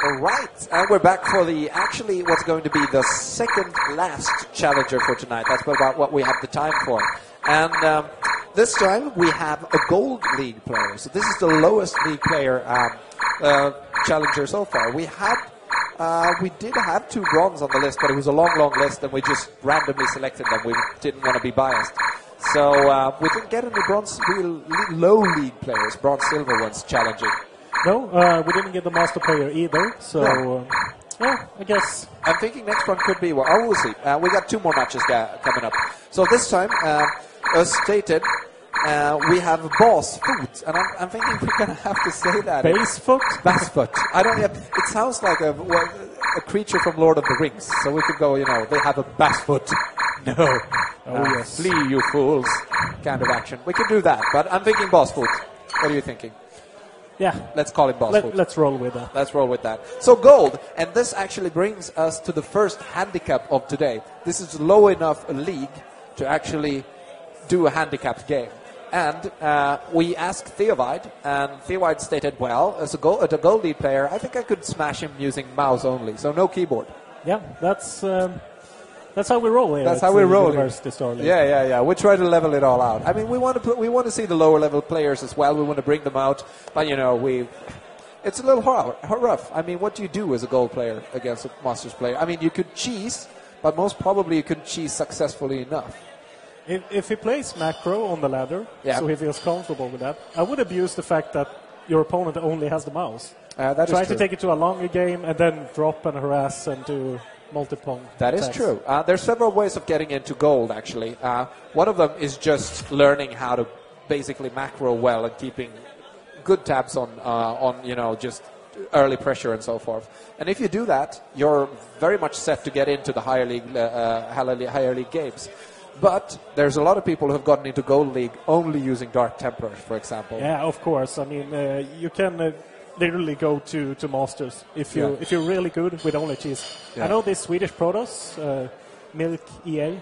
All right, and we're back for actually what's going to be the second last challenger for tonight. That's about what we have the time for. And this time we have a gold league player. So this is the lowest league player challenger so far. We did have 2 bronze on the list, but it was a long list, and we just randomly selected them. We didn't want to be biased. So we didn't get any bronze, real low league players, bronze, silver ones challenging. No, we didn't get the master player either, so yeah, I guess. I'm thinking next one could be, well, we'll see. We got 2 more matches coming up. So this time, as stated, we have Basfot, and I'm thinking we're going to have to say that. Basfot? Basfot. I don't have, it sounds like a creature from Lord of the Rings, so we could go, they have a Basfot. No. Oh, yes. Flee, you fools, kind of action. We can do that, but I'm thinking Basfot. What are you thinking? Yeah. Let's call it Basfot. Let's roll with that. Let's roll with that. So gold, and this actually brings us to the first handicap of today. This is low enough a league to actually do a handicapped game. And we asked ecTheovide, and ecTheovide stated, well, as a gold league player, I think I could smash him using mouse only, so no keyboard. Yeah, that's how we roll here. That's how we roll. Yeah. We try to level it all out. I mean, we want to see the lower level players as well. We want to bring them out, but it's a little rough. I mean, what do you do as a gold player against a Masters player? I mean, you could cheese, but most probably you couldn't cheese successfully enough. If he plays macro on the ladder, so he feels comfortable with that, I would abuse the fact that your opponent only has the mouse. Try to take it to a longer game and then drop and harass and do multiple That is true. There's several ways of getting into gold, actually. One of them is just learning how to basically macro well and keeping good tabs on just early pressure and so forth. And if you do that, you're very much set to get into the higher league games. But there's a lot of people who have gotten into Gold League only using Dark Templars, for example. Yeah, of course. I mean, you can literally go to Masters if you're really good with only cheese. Yeah. I know this Swedish Protoss, Milk EA.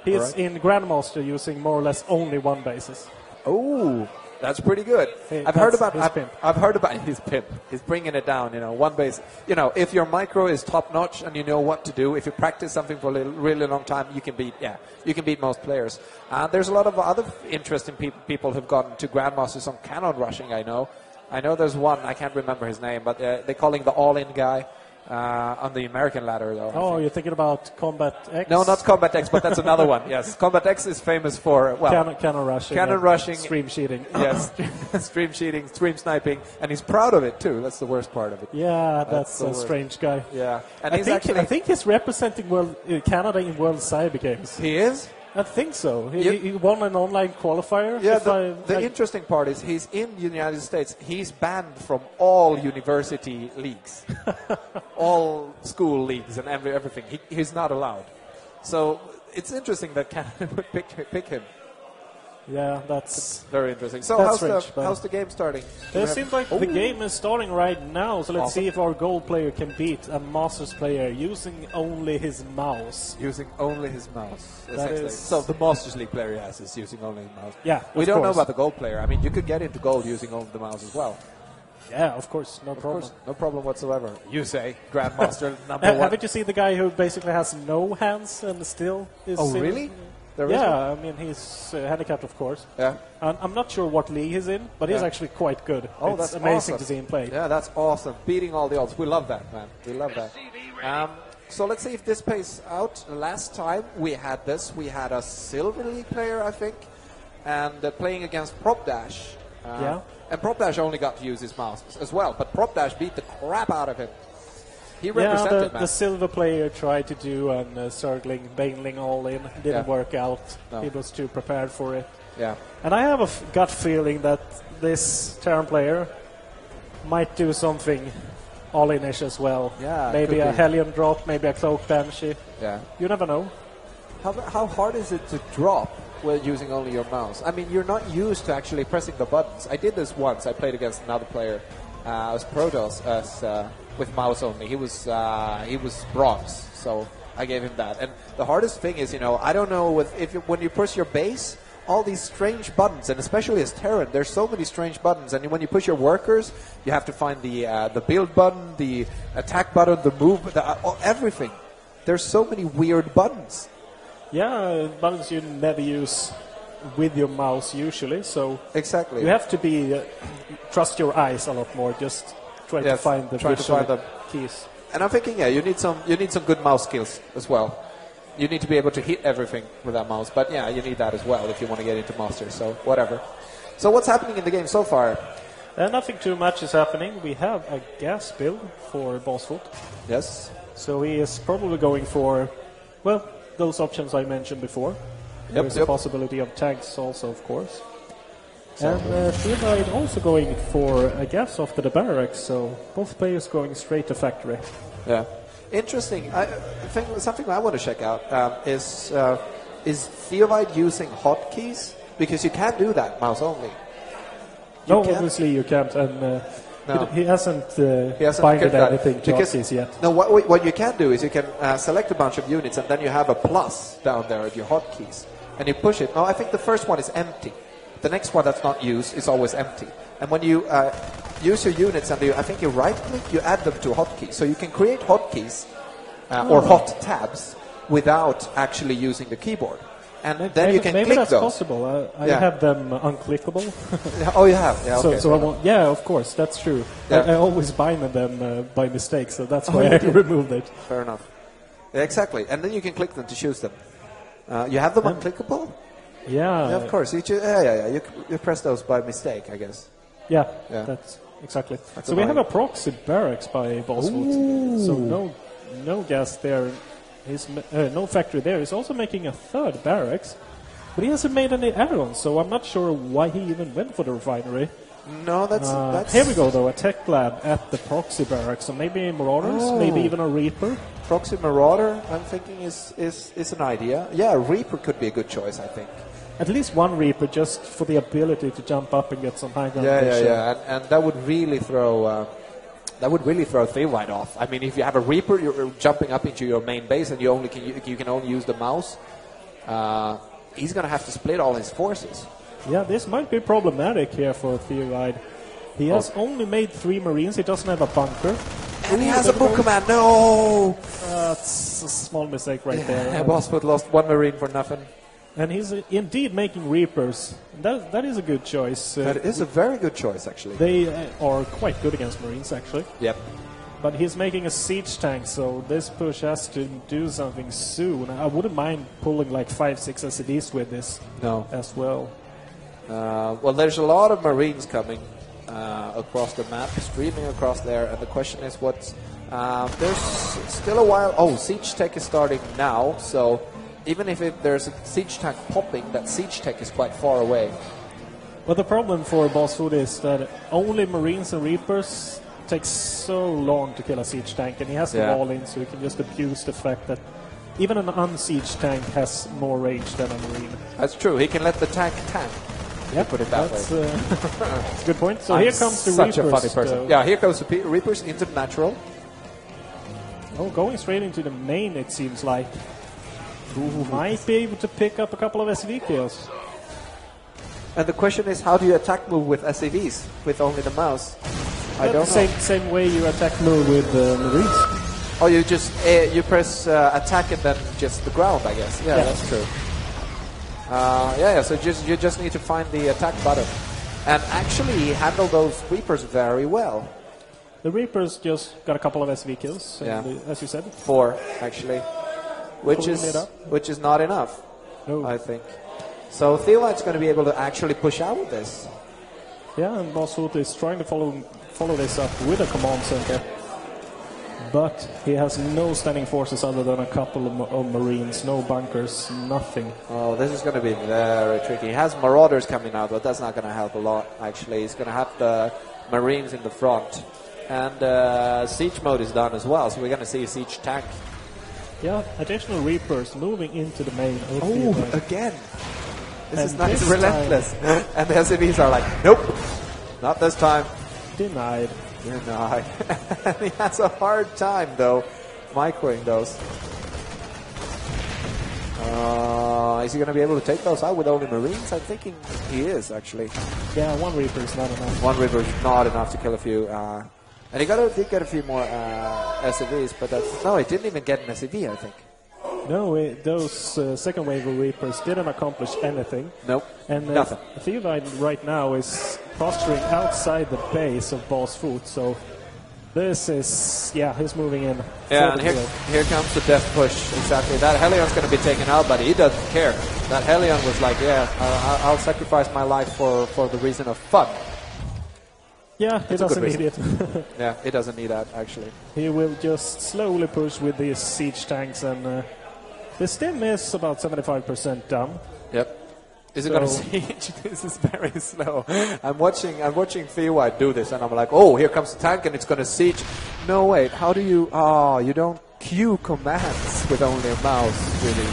He's in Grandmaster using more or less only 1 basis. Oh, that's pretty good. I've heard about his pimp. He's bringing it down, 1 base. If your micro is top notch and you know what to do, if you practice something for a really long time, you can beat most players. There's a lot of other interesting people who've gotten to Grandmasters on cannon rushing. I know there's one. I can't remember his name, but they're calling the all-in guy. On the American ladder, though. Oh, you're thinking about Combat X? No, not Combat X, but that's another one. Yes, Combat X is famous for cannon rushing, stream cheating. Yes, stream cheating, stream sniping, and he's proud of it too. That's the worst part of it. Yeah, that's a strange guy. Yeah, and I think he's representing Canada in World Cyber Games. He is. I think so. He won an online qualifier. Yeah, the interesting part is he's in the United States. He's banned from all university leagues, all school leagues and everything. He's not allowed. So it's interesting that Canada would pick him. Yeah, that's very interesting. So how's the game starting? It seems like the game is starting right now. So let's see if our gold player can beat a Masters player using only his mouse. Using only his mouse. So the Masters League player is using only his mouse. Yeah, we don't know about the gold player. I mean, you could get into gold using only the mouse as well. Yeah, of course, no problem. No problem whatsoever. You say, Grandmaster number 1. Haven't you seen the guy who basically has no hands and still is? Oh, really? I mean, he's handicapped, of course. Yeah. I'm not sure what league he's in, but he's actually quite good. Oh, that's that's amazing awesome. to see him play. Yeah, that's awesome. Beating all the odds. We love that, man. We love that. So let's see if this pays out. Last time we had this, we had a Silver League player, I think, and playing against Prop Dash. And Prop Dash only got to use his mouse as well, but Prop Dash beat the crap out of him. He represented, the silver player tried to do an circling, bailing all in. Didn't work out. No. He was too prepared for it. Yeah. And I have a gut feeling that this Terran player might do something all-in-ish as well. Yeah. Maybe a Hellion drop, maybe a Cloak Banshee. Yeah. You never know. How hard is it to drop while using only your mouse? I mean, you're not used to actually pressing the buttons. I did this once. I played against another player. As Protoss, with mouse only. He was bronze, so I gave him that. And the hardest thing is, I don't know when you push your base, all these strange buttons, and especially as Terran, there's so many strange buttons. And when you push your workers, you have to find the build button, the attack button, the move, everything. There's so many weird buttons. Yeah, buttons you never use with your mouse usually. So exactly, you have to be trust your eyes a lot more. Just try to find the keys. And I'm thinking, you need some good mouse skills as well. You need to be able to hit everything with that mouse, but you need that as well if you want to get into Masters, so whatever. So what's happening in the game so far? Nothing too much is happening. We have a gas build for Basfot. Yes. So he is probably going for, well, those options I mentioned before. There's a possibility of tags also, of course. So. And ecTheovide also going for a gas after the barracks, so both players going straight to factory. Yeah. Interesting. Something I want to check out is ecTheovide using hotkeys? Because you can't do that mouse only. Obviously you can't, and he hasn't binded anything to hotkeys yet. No, what you can do is you can select a bunch of units, and then you have a plus down there of your hotkeys, and you push it. No, I think the first one is empty. The next one that's not used is always empty. And when you use your units and I think you right-click, you add them to hotkeys. So you can create hotkeys or hot tabs without actually using the keyboard. And then you can click those. Maybe that's possible. I have them unclickable. Oh, you have? Yeah, okay. Of course, that's true. Yeah. I always bind them by mistake, so that's why I removed it. Fair enough. Yeah, exactly. And then you can click them to choose them. You have them unclickable? Yeah. Of course. You press those by mistake, I guess. Yeah. That's exactly. So we have a proxy barracks by Basfot. So no gas there. He's no factory there. He's also making a third barracks, but he hasn't made any add-ons. So I'm not sure why he even went for the refinery. No, that's here we go though. A tech lab at the proxy barracks. So maybe Marauders, maybe even a Reaper. Proxy Marauder, I'm thinking is an idea. Yeah, a Reaper could be a good choice, I think. At least one Reaper, just for the ability to jump up and get some high ground. Yeah. And that would really throw ecTheovide off. I mean, if you have a Reaper, you're jumping up into your main base, and you can only use the mouse. He's going to have to split all his forces. Yeah, this might be problematic here for ecTheovide. He has only made 3 Marines. He doesn't have a bunker. And he has a book command. No! That's a small mistake right there. Basfot lost 1 Marine for nothing. And he's indeed making Reapers. That is a good choice. That is a very good choice, actually. They are quite good against Marines, actually. Yep. But he's making a siege tank, so this push has to do something soon. I wouldn't mind pulling like 5-6 SCVs with this as well. Well, there's a lot of Marines coming across the map, streaming across there, and the question is what's... there's still a while... Oh, siege tech is starting now, so... Even if there's a siege tank popping, that siege tech is quite far away. Well, the problem for Basfot is that only Marines and Reapers take so long to kill a siege tank, and he has them all in, so he can just abuse the fact that even an unsiege tank has more range than a Marine. That's true. He can let the tank. Yeah, put it that way. That's a good point. So here comes the Reapers. Such a funny person. Yeah, here comes the Reapers into the natural. Oh, going straight into the main, it seems like. Might be able to pick up a couple of SV kills. And the question is, how do you attack move with SCVs with only the mouse? I don't know. Same way you attack move with Marines. Oh, you just you press attack and then just the ground, I guess. Yeah, that's true. So you just need to find the attack button. And actually, he handled those Reapers very well. The Reapers just got a couple of SV kills, as you said. 4, actually. Which is not enough, I think. So ecTheovide's going to be able to actually push out with this. Yeah, and Basfot is trying to follow this up with a command center. But he has no standing forces other than a couple of Marines, no bunkers, nothing. Oh, this is going to be very tricky. He has Marauders coming out, but that's not going to help a lot, actually. He's going to have the Marines in the front. And siege mode is done as well, so we're going to see a siege tank. Yeah, additional Reapers moving into the main. Oh, again. This is nice, relentless. And the SCVs are like, nope, not this time. Denied. And he has a hard time, though, microing those. Is he going to be able to take those out with only Marines? I'm thinking he is, actually. Yeah, one Reaper is not enough. One Reaper is not enough to kill a few. And he did get a few more SCVs, but no, he didn't even get an SCV, I think. No, those second wave of Reapers didn't accomplish anything. Nope, and nothing. ecTheovide right now is posturing outside the base of Basfot, so this is, he's moving in. Yeah, and here comes the death push, exactly. That Helion's going to be taken out, but he doesn't care. That Helion was like, I'll sacrifice my life for the reason of fun. Yeah, he doesn't need it. Yeah, he doesn't need that, actually. He will just slowly push with these siege tanks, and the stim is about 75% done. Yep. Is it going to siege? This is very slow. I'm watching ecTheovide do this, and I'm like, oh, here comes the tank, and it's going to siege. No, wait, how do you... Oh, you don't queue commands with only a mouse, really.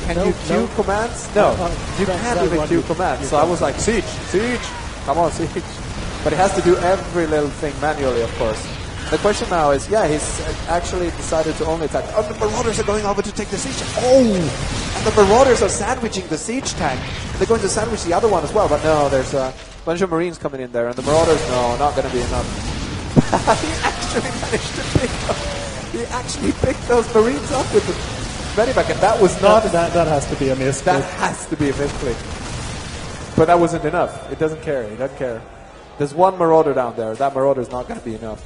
Can you queue commands? No, you can't even queue commands. So I was like, siege, come on, siege. But he has to do every little thing manually, of course. The question now is, he's actually decided to only attack. Oh, the Marauders are going over to take the siege. Oh! And the Marauders are sandwiching the siege tank. They're going to sandwich the other one as well. But no, there's a bunch of Marines coming in there. And the Marauders, no, not going to be enough. He actually picked those Marines up with the medivac. And that was not... That has to be a misclick. That has to be a misclick. But that wasn't enough. It doesn't care. He doesn't care. There's one Marauder down there. That Marauder is not going to be enough.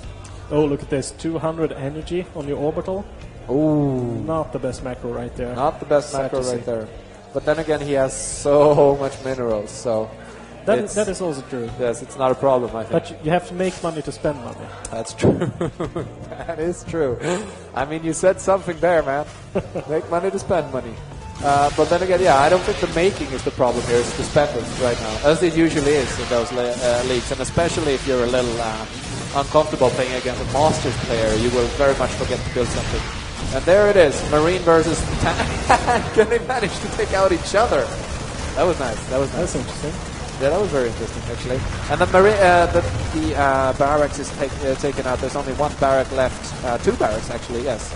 Oh, look at this. 200 energy on your orbital. Ooh. Not the best macro right there. Not the best macro right there. But then again, he has so much minerals, so... That is also true. Yes, it's not a problem, I think. But you have to make money to spend money. That's true. That is true. I mean, you said something there, man. Make money to spend money. But then again, I don't think the making is the problem here. It's the spending right now, as it usually is in those leagues. And especially if you're a little uncomfortable playing against a Masters player, you will very much forget to build something. And there it is, Marine versus tank. Can they manage to take out each other? That was nice. That's interesting. Yeah, that was very interesting, actually. And the barracks is taken out. There's only one barrack left. Two barracks, actually, yes.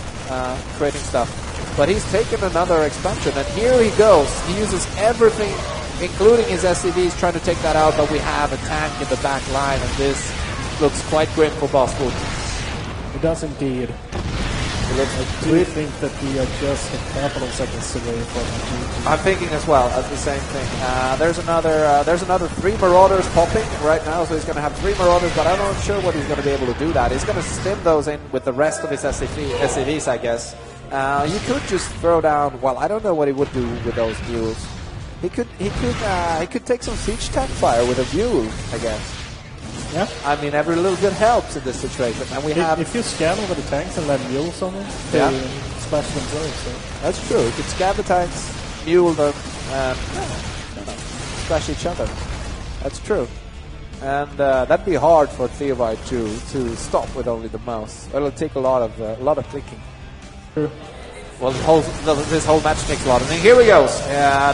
Creating stuff. But he's taken another expansion, and here he goes. He uses everything, including his SCVs, trying to take that out, but we have a tank in the back line, and this looks quite grim for Basfot. It does indeed. I do think that we are just a couple of seconds away from GG. I'm thinking as well, as the same thing. There's another 3 Marauders popping right now, so he's going to have 3 Marauders, but I'm not sure what he's going to be able to do that. He's going to stim those in with the rest of his SCVs, I guess. He could just throw down. Well, I don't know what he would do with those mules. He could take some siege tank fire with a mule, I guess. Yeah. I mean, every little bit helps in this situation. And we have. If you scan over the tanks and let mules on them, they splash themselves. So. That's true. You can scan the tanks, mule them, and splash each other. That's true. And that'd be hard for ecTheovide to stop with only the mouse. It'll take a lot of clicking. True. Well, this whole match takes a lot. And here we go.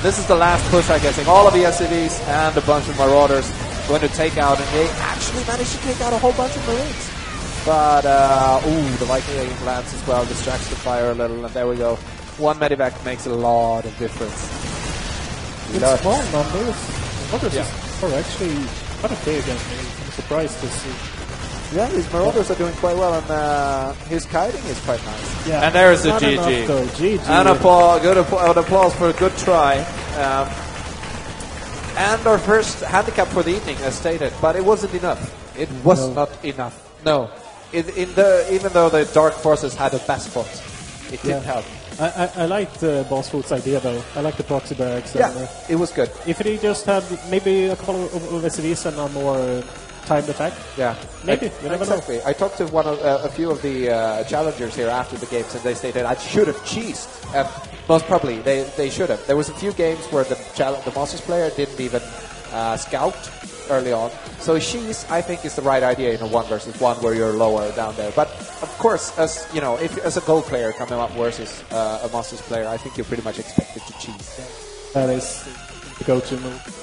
This is the last push, I guess. All of the SCVs and a bunch of Marauders going to take out, and they actually managed to take out a whole bunch of Marines. But, the Viking lands as well, distracts the fire a little, and there we go. One medivac makes a lot of difference. In small numbers, Marauders are actually quite okay against me. I'm surprised to see. Yeah, his Marauders are doing quite well, and his kiting is quite nice. Yeah. And there's a GG. GG. And an applause for a good try. And our first handicap for the evening, as stated, but it wasn't enough. It was not enough. No. Even though the Dark Forces had a Basfot, it didn't help. I liked Basfot's idea, though. I like the proxy barracks. Yeah, it was good. If he just had maybe a couple of SCVs and a more timed attack. Yeah, maybe. You never know. I talked to a few of the challengers here after the games, and they stated I should have cheesed. Most probably, they should have. There was a few games where the Masters player didn't even scout early on. So cheese, I think, is the right idea in a 1 versus 1 where you're lower down there. But of course, as you know, if as a gold player coming up versus a Masters player, I think you're pretty much expected to cheese. That is the go-to move.